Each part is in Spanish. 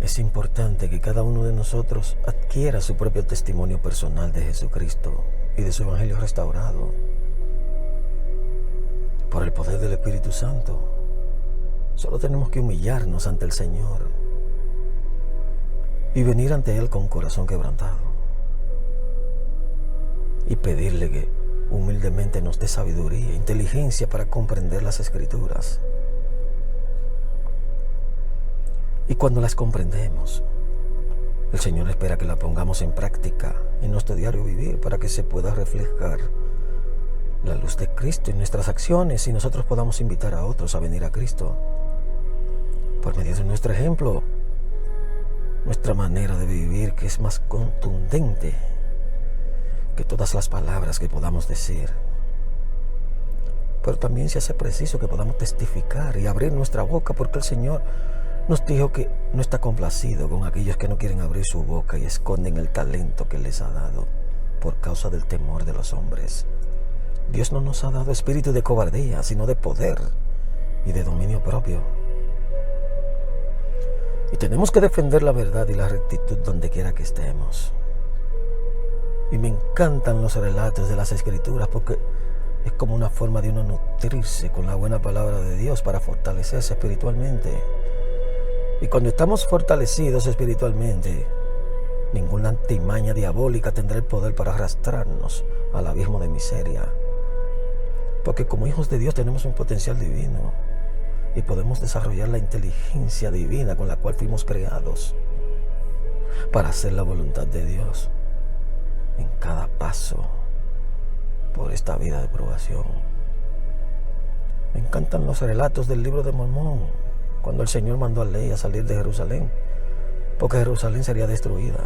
Es importante que cada uno de nosotros adquiera su propio testimonio personal de Jesucristo y de su Evangelio restaurado por el poder del Espíritu Santo. Solo tenemos que humillarnos ante el Señor y venir ante Él con un corazón quebrantado y pedirle que humildemente nos dé sabiduría, inteligencia para comprender las Escrituras. Y cuando las comprendemos, el Señor espera que la pongamos en práctica en nuestro diario vivir para que se pueda reflejar la luz de Cristo en nuestras acciones y nosotros podamos invitar a otros a venir a Cristo por medio de nuestro ejemplo, nuestra manera de vivir, que es más contundente que todas las palabras que podamos decir. Pero también se hace preciso que podamos testificar y abrir nuestra boca, porque el Señor nos dijo que no está complacido con aquellos que no quieren abrir su boca y esconden el talento que les ha dado por causa del temor de los hombres. Dios no nos ha dado espíritu de cobardía, sino de poder y de dominio propio. Y tenemos que defender la verdad y la rectitud donde quiera que estemos. Y me encantan los relatos de las Escrituras porque es como una forma de uno nutrirse con la buena palabra de Dios para fortalecerse espiritualmente. Y cuando estamos fortalecidos espiritualmente, ninguna artimaña diabólica tendrá el poder para arrastrarnos al abismo de miseria. Porque como hijos de Dios tenemos un potencial divino y podemos desarrollar la inteligencia divina con la cual fuimos creados para hacer la voluntad de Dios en cada paso por esta vida de probación. Me encantan los relatos del libro de Mormón, cuando el Señor mandó a Ley a salir de Jerusalén, porque Jerusalén sería destruida.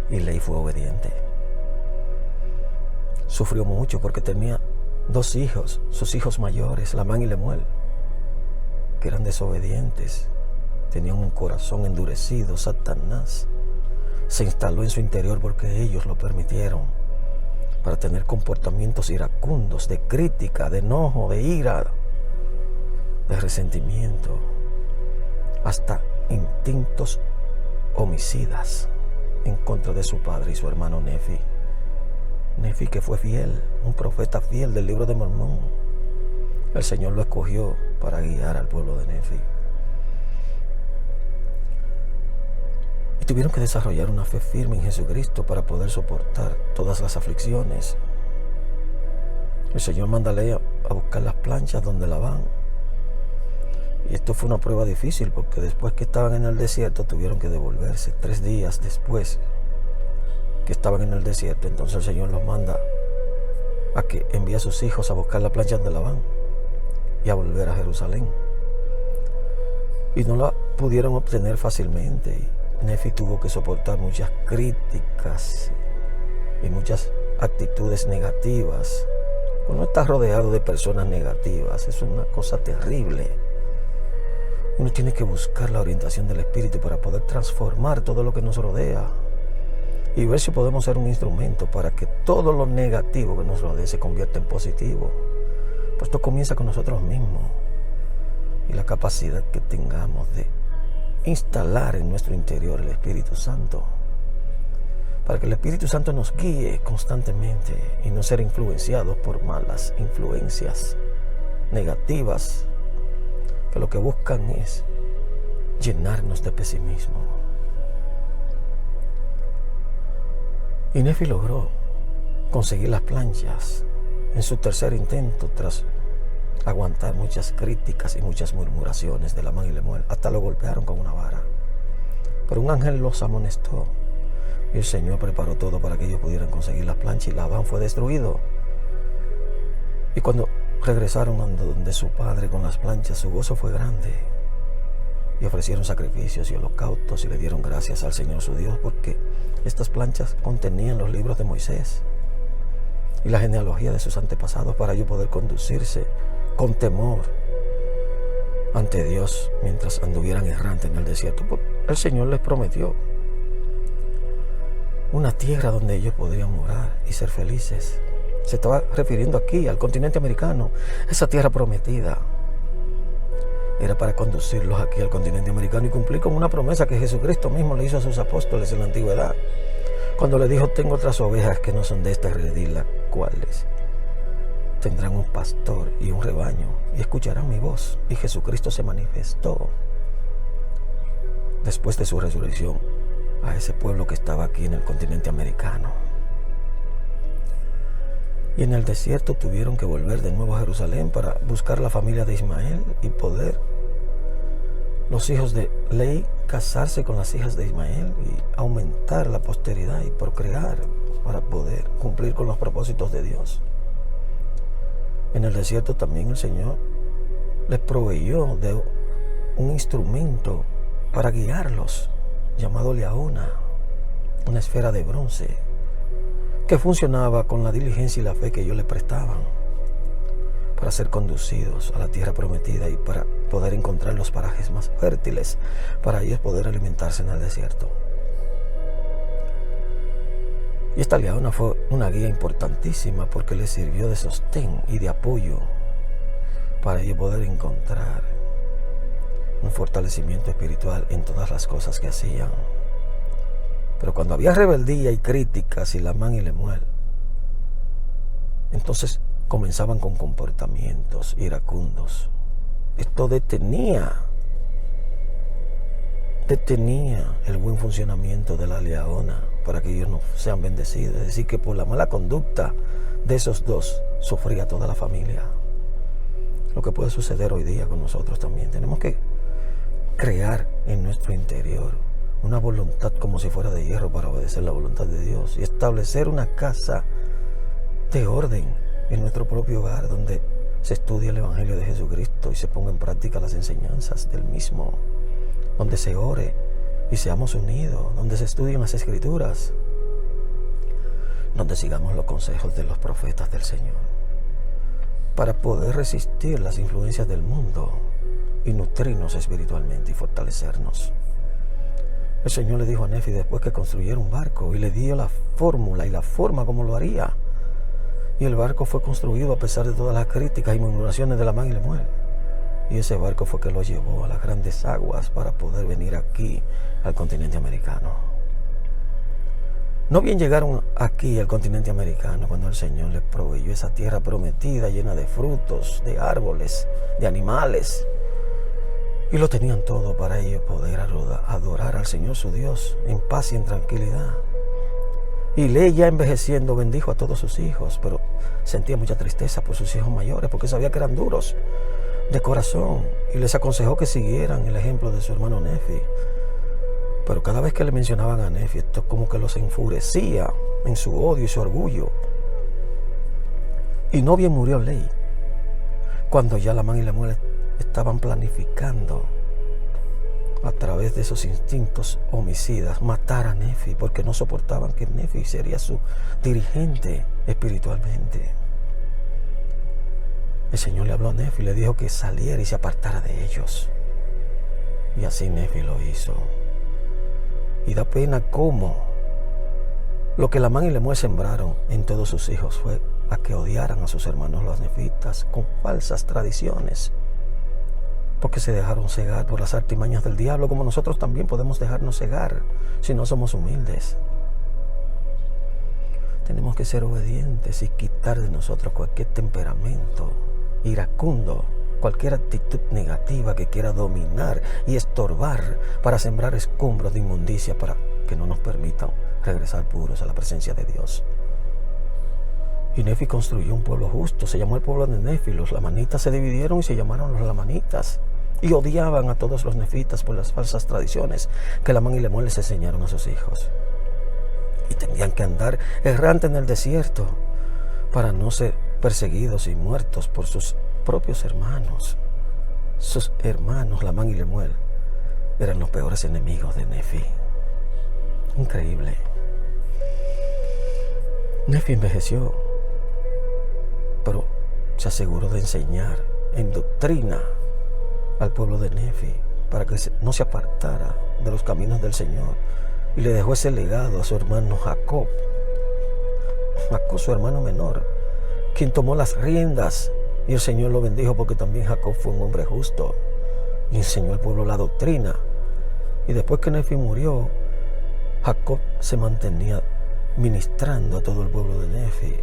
Y Ley fue obediente. Sufrió mucho porque tenía 2 hijos, sus hijos mayores, Lamán y Lemuel, que eran desobedientes, tenían un corazón endurecido. Satanás se instaló en su interior porque ellos lo permitieron, para tener comportamientos iracundos, de crítica, de enojo, de ira, de resentimiento, hasta instintos homicidas en contra de su padre y su hermano Nefi. Nefi, que fue fiel, un profeta fiel del libro de Mormón. El Señor lo escogió para guiar al pueblo de Nefi. Y tuvieron que desarrollar una fe firme en Jesucristo para poder soportar todas las aflicciones. El Señor manda a Ley a buscar las planchas donde Labán. Y esto fue una prueba difícil porque después que estaban en el desierto tuvieron que devolverse. 3 días después que estaban en el desierto, entonces el Señor los manda a que envíe a sus hijos a buscar la plancha de Labán y a volver a Jerusalén. Y no la pudieron obtener fácilmente. Nefi tuvo que soportar muchas críticas y muchas actitudes negativas. Cuando estás rodeado de personas negativas, es una cosa terrible. Uno tiene que buscar la orientación del Espíritu para poder transformar todo lo que nos rodea y ver si podemos ser un instrumento para que todo lo negativo que nos rodee se convierta en positivo. Pues esto comienza con nosotros mismos y la capacidad que tengamos de instalar en nuestro interior el Espíritu Santo, para que el Espíritu Santo nos guíe constantemente y no ser influenciados por malas influencias negativas que lo que buscan es llenarnos de pesimismo. Y Nefi logró conseguir las planchas en su tercer intento, tras aguantar muchas críticas y muchas murmuraciones de Lamán y Lemuel. Hasta lo golpearon con una vara. Pero un ángel los amonestó y el Señor preparó todo para que ellos pudieran conseguir las planchas, y Labán fue destruido. Y cuando regresaron a donde su padre con las planchas, su gozo fue grande. Y ofrecieron sacrificios y holocaustos y le dieron gracias al Señor su Dios, porque estas planchas contenían los libros de Moisés y la genealogía de sus antepasados, para ellos poder conducirse con temor ante Dios mientras anduvieran errantes en el desierto. Porque el Señor les prometió una tierra donde ellos podrían morar y ser felices. Se estaba refiriendo aquí al continente americano, esa tierra prometida. era para conducirlos aquí al continente americano y cumplir con una promesa que Jesucristo mismo le hizo a sus apóstoles en la antigüedad, cuando le dijo: tengo otras ovejas que no son de esta redil, las cuales tendrán un pastor y un rebaño y escucharán mi voz. Y Jesucristo se manifestó después de su resurrección a ese pueblo que estaba aquí en el continente americano. Y en el desierto tuvieron que volver de nuevo a Jerusalén para buscar la familia de Ismael y poder los hijos de Leí casarse con las hijas de Ismael y aumentar la posteridad y procrear para poder cumplir con los propósitos de Dios. En el desierto también el Señor les proveyó de un instrumento para guiarlos, llamado Leona, una esfera de bronce, que funcionaba con la diligencia y la fe que ellos le prestaban para ser conducidos a la tierra prometida y para poder encontrar los parajes más fértiles para ellos poder alimentarse en el desierto. Y esta leona fue una guía importantísima porque les sirvió de sostén y de apoyo para ellos poder encontrar un fortalecimiento espiritual en todas las cosas que hacían. Pero cuando había rebeldía y críticas y Lamán y Lemuel, entonces comenzaban con comportamientos iracundos. Esto detenía el buen funcionamiento de la leona para que ellos no sean bendecidos. Es decir, que por la mala conducta de esos dos sufría toda la familia. Lo que puede suceder hoy día con nosotros también. Tenemos que crear en nuestro interior una voluntad como si fuera de hierro para obedecer la voluntad de Dios y establecer una casa de orden en nuestro propio hogar donde se estudie el Evangelio de Jesucristo y se ponga en práctica las enseñanzas del mismo, donde se ore y seamos unidos, donde se estudien las Escrituras, donde sigamos los consejos de los profetas del Señor, para poder resistir las influencias del mundo y nutrirnos espiritualmente y fortalecernos. El Señor le dijo a Nefi después que construyera un barco y le dio la fórmula y la forma como lo haría. Y el barco fue construido a pesar de todas las críticas y murmuraciones de Lamán y Lemuel. Y ese barco fue que lo llevó a las grandes aguas para poder venir aquí al continente americano. No bien llegaron aquí al continente americano cuando el Señor les proveyó esa tierra prometida llena de frutos, de árboles, de animales. Y lo tenían todo para ellos poder adorar al Señor su Dios en paz y en tranquilidad. Y Leí, ya envejeciendo, bendijo a todos sus hijos, pero sentía mucha tristeza por sus hijos mayores porque sabía que eran duros de corazón y les aconsejó que siguieran el ejemplo de su hermano Nefi. Pero cada vez que le mencionaban a Nefi, esto como que los enfurecía en su odio y su orgullo. Y no bien murió Leí, cuando ya Lamán y Lemuel estaban planificando a través de esos instintos homicidas matar a Nefi, porque no soportaban que Nefi sería su dirigente espiritualmente. El Señor le habló a Nefi y le dijo que saliera y se apartara de ellos. Y así Nefi lo hizo. Y da pena cómo lo que Lamán y Lemuel sembraron en todos sus hijos fue a que odiaran a sus hermanos los nefitas con falsas tradiciones, porque se dejaron cegar por las artimañas del diablo, como nosotros también podemos dejarnos cegar si no somos humildes. Tenemos que ser obedientes y quitar de nosotros cualquier temperamento iracundo, cualquier actitud negativa que quiera dominar y estorbar para sembrar escombros de inmundicia para que no nos permitan regresar puros a la presencia de Dios. Y Nefi construyó un pueblo justo, se llamó el pueblo de Nefi. Los lamanitas se dividieron y se llamaron los lamanitas. Y odiaban a todos los nefitas por las falsas tradiciones que Lamán y Lemuel les enseñaron a sus hijos. Y tenían que andar errante en el desierto para no ser perseguidos y muertos por sus propios hermanos. Sus hermanos, Lamán y Lemuel, eran los peores enemigos de Nefi. Increíble. Nefi envejeció, pero se aseguró de enseñar en doctrina al pueblo de Nefi para que no se apartara de los caminos del Señor, y le dejó ese legado a su hermano Jacob, su hermano menor, quien tomó las riendas, y el Señor lo bendijo porque también Jacob fue un hombre justo y enseñó al pueblo la doctrina. Y después que Nefi murió, Jacob se mantenía ministrando a todo el pueblo de Nefi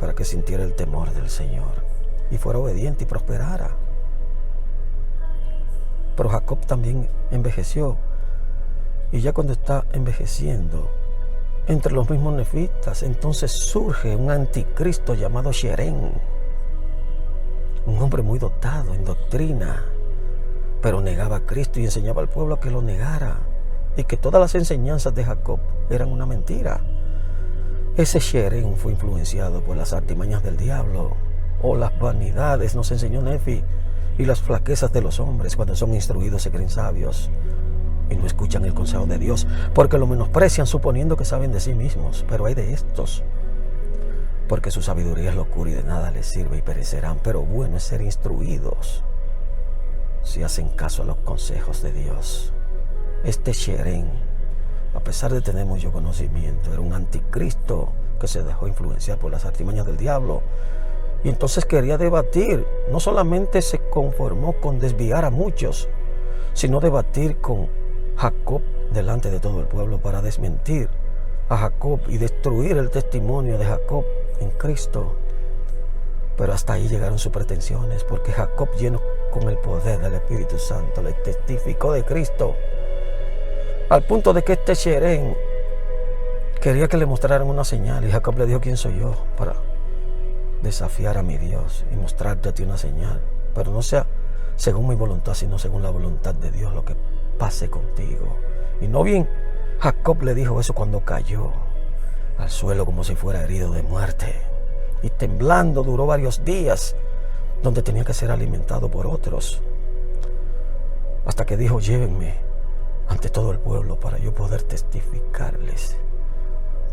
para que sintiera el temor del Señor y fuera obediente y prosperara. Pero Jacob también envejeció, y ya cuando está envejeciendo, entre los mismos nefitas, entonces surge un anticristo llamado Sherén, un hombre muy dotado en doctrina, pero negaba a Cristo y enseñaba al pueblo a que lo negara y que todas las enseñanzas de Jacob eran una mentira. Ese Sherén fue influenciado por las artimañas del diablo o las vanidades, nos enseñó Nefi, y las flaquezas de los hombres cuando son instruidos se creen sabios y no escuchan el consejo de Dios, porque lo menosprecian suponiendo que saben de sí mismos. Pero hay de estos, porque su sabiduría es locura y de nada les sirve y perecerán. Pero bueno es ser instruidos si hacen caso a los consejos de Dios. Este Sherén, a pesar de tener mucho conocimiento, era un anticristo que se dejó influenciar por las artimañas del diablo. Y entonces quería debatir. No solamente se conformó con desviar a muchos, sino debatir con Jacob delante de todo el pueblo para desmentir a Jacob y destruir el testimonio de Jacob en Cristo. Pero hasta ahí llegaron sus pretensiones, porque Jacob, lleno con el poder del Espíritu Santo, le testificó de Cristo, al punto de que este Sherén quería que le mostraran una señal, y Jacob le dijo: ¿quién soy yo para desafiar a mi Dios y mostrarte a ti una señal? Pero no sea según mi voluntad, sino según la voluntad de Dios lo que pase contigo. Y no bien Jacob le dijo eso cuando cayó al suelo como si fuera herido de muerte, y temblando duró varios días, donde tenía que ser alimentado por otros, hasta que dijo: llévenme ante todo el pueblo para yo poder testificarles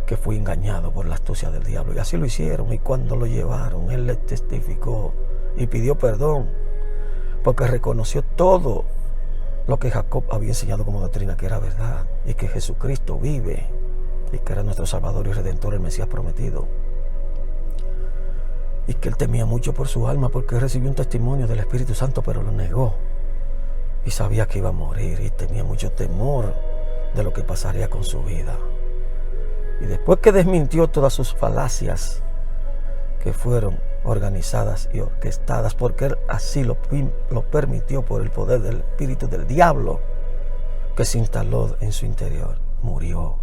que fui engañado por la astucia del diablo. Y así lo hicieron, y cuando lo llevaron, él les testificó y pidió perdón, porque reconoció todo lo que Jacob había enseñado como doctrina, que era verdad, y que Jesucristo vive, y que era nuestro Salvador y Redentor, el Mesías prometido, y que él temía mucho por su alma, porque recibió un testimonio del Espíritu Santo, pero lo negó, y sabía que iba a morir, y tenía mucho temor de lo que pasaría con su vida. Y después que desmintió todas sus falacias, que fueron organizadas y orquestadas, porque él así lo permitió por el poder del espíritu del diablo que se instaló en su interior, murió.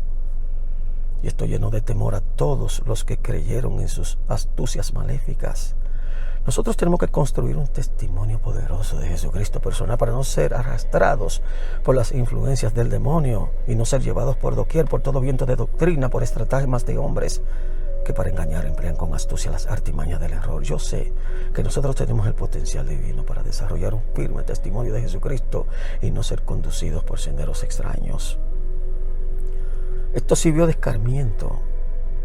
Y esto llenó de temor a todos los que creyeron en sus astucias maléficas. Nosotros tenemos que construir un testimonio poderoso de Jesucristo personal para no ser arrastrados por las influencias del demonio y no ser llevados por doquier, por todo viento de doctrina, por estratagemas de hombres que para engañar emplean con astucia las artimañas del error. Yo sé que nosotros tenemos el potencial divino para desarrollar un firme testimonio de Jesucristo y no ser conducidos por senderos extraños. Esto sirvió de escarmiento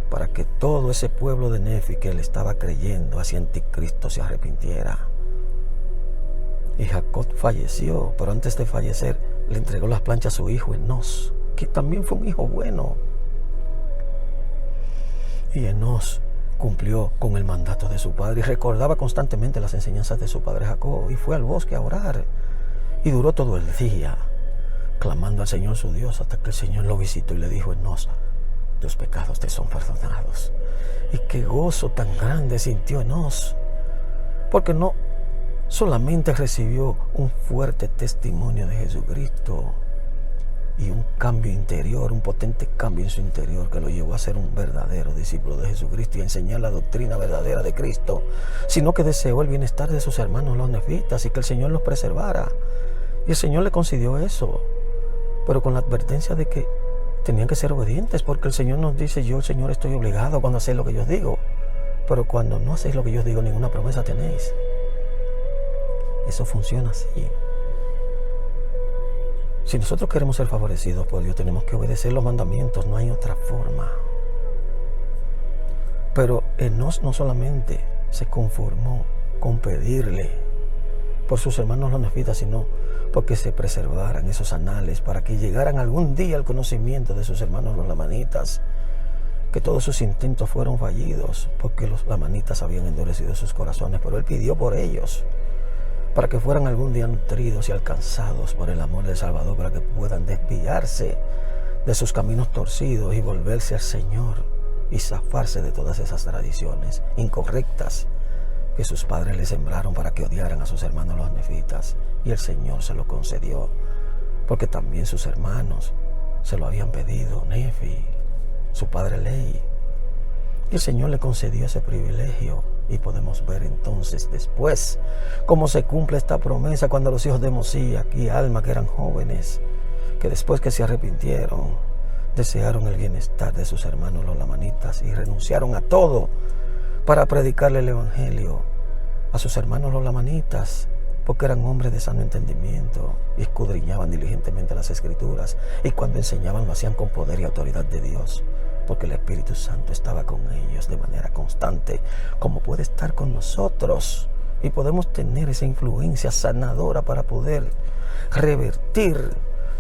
para que todo ese pueblo de Nefi que le estaba creyendo hacia anticristo se arrepintiera. Y Jacob falleció, pero antes de fallecer le entregó las planchas a su hijo Enos, que también fue un hijo bueno. Y Enos cumplió con el mandato de su padre y recordaba constantemente las enseñanzas de su padre Jacob, y fue al bosque a orar, y duró todo el día clamando al Señor su Dios, hasta que el Señor lo visitó y le dijo: Enos, tus pecados te son perdonados. Y qué gozo tan grande sintió Enos, porque no solamente recibió un fuerte testimonio de Jesucristo y un cambio interior, un potente cambio en su interior que lo llevó a ser un verdadero discípulo de Jesucristo y a enseñar la doctrina verdadera de Cristo, sino que deseó el bienestar de sus hermanos los nefitas y que el Señor los preservara. Y el Señor le concedió eso, pero con la advertencia de que tenían que ser obedientes, porque el Señor nos dice: yo, el Señor, estoy obligado cuando hacéis lo que yo os digo, pero cuando no hacéis lo que yo os digo, ninguna promesa tenéis. Eso funciona así. Si nosotros queremos ser favorecidos por Dios, tenemos que obedecer los mandamientos, no hay otra forma. Pero Enos no solamente se conformó con pedirle por sus hermanos los nefitas, sino porque se preservaran esos anales, para que llegaran algún día al conocimiento de sus hermanos los lamanitas, que todos sus intentos fueron fallidos, porque los lamanitas habían endurecido sus corazones, pero él pidió por ellos, para que fueran algún día nutridos y alcanzados por el amor del Salvador, para que puedan desviarse de sus caminos torcidos y volverse al Señor y zafarse de todas esas tradiciones incorrectas que sus padres les sembraron para que odiaran a sus hermanos los nefitas. Y el Señor se lo concedió, porque también sus hermanos se lo habían pedido, Nefi, su padre Ley. Y el Señor le concedió ese privilegio. Y podemos ver entonces después cómo se cumple esta promesa cuando los hijos de Mosías y Alma, que eran jóvenes, que después que se arrepintieron, desearon el bienestar de sus hermanos los lamanitas y renunciaron a todo para predicarle el evangelio a sus hermanos los lamanitas, porque eran hombres de sano entendimiento y escudriñaban diligentemente las Escrituras, y cuando enseñaban lo hacían con poder y autoridad de Dios, porque el Espíritu Santo estaba con ellos de manera constante, como puede estar con nosotros, y podemos tener esa influencia sanadora para poder revertir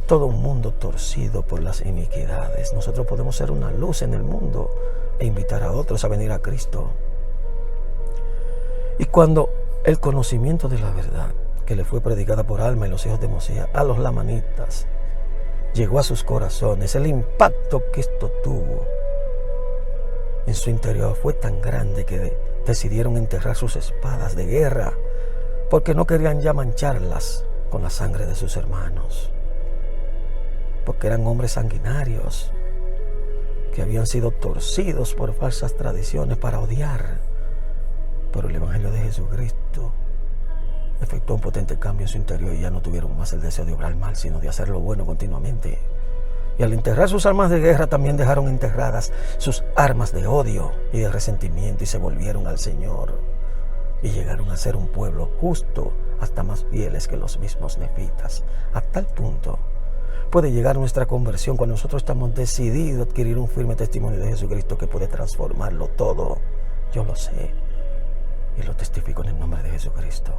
todo un mundo torcido por las iniquidades. Nosotros podemos ser una luz en el mundo e invitar a otros a venir a Cristo. Y cuando el conocimiento de la verdad que le fue predicada por Alma y los hijos de Mosías a los lamanitas llegó a sus corazones, el impacto que esto tuvo en su interior fue tan grande que decidieron enterrar sus espadas de guerra, porque no querían ya mancharlas con la sangre de sus hermanos, porque eran hombres sanguinarios que habían sido torcidos por falsas tradiciones para odiar. Pero el Evangelio de Jesucristo efectuó un potente cambio en su interior y ya no tuvieron más el deseo de obrar mal, sino de hacer lo bueno continuamente. Y al enterrar sus armas de guerra, también dejaron enterradas sus armas de odio y de resentimiento, y se volvieron al Señor. Y llegaron a ser un pueblo justo, hasta más fieles que los mismos nefitas. A tal punto puede llegar nuestra conversión cuando nosotros estamos decididos a adquirir un firme testimonio de Jesucristo que puede transformarlo todo. Yo lo sé y lo testifico en el nombre de Jesucristo.